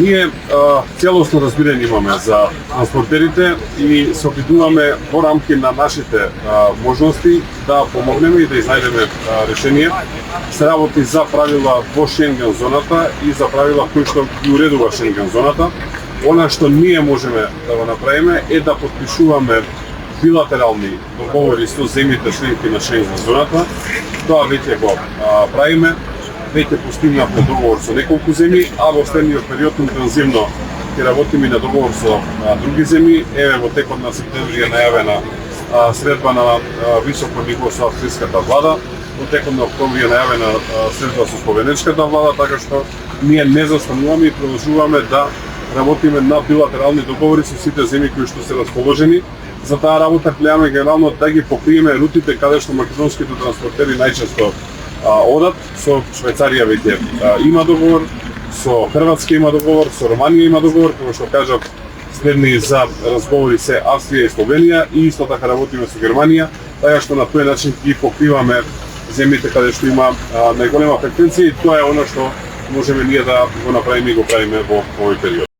Ние целосно разбирање имаме за транспортерите и се опитуваме во рамки на нашите можности да помогнеме и да изнајдеме решение. Се работи за правила во Шенген зоната и за правила кои што ги уредува Шенген зоната. Она што ние можеме да го направиме е да подпишуваме билатерални договори со земјите членки на Шенген зоната. Тоа веќе го правиме. Веќе постигнавме договор со неколку земји, а во следниот период интензивно ќе работиме на договор со други земји. Еве во текот на септември е најавена средба на високо ниво со австриската влада. Во текот на октомври е најавена средба со словенечката влада, така што ние не застануваме и продолжуваме да работиме на билатерални договори со сите земји кои што се расположени. За таа работа гледаме генерално да ги покриеме рутите каде што македонските транспортери најчесто одат. Со Швајцарија веќе има договор, со Хрватска има договор, со Романија има договор, како што кажав, следни за разговори се Австрија и Словенија и исто така работиме со Германија, така што на тој начин ги покриваме земјите каде што има најголема фреквенција и тоа е она што можеме ние да го направиме и го правиме во овој период.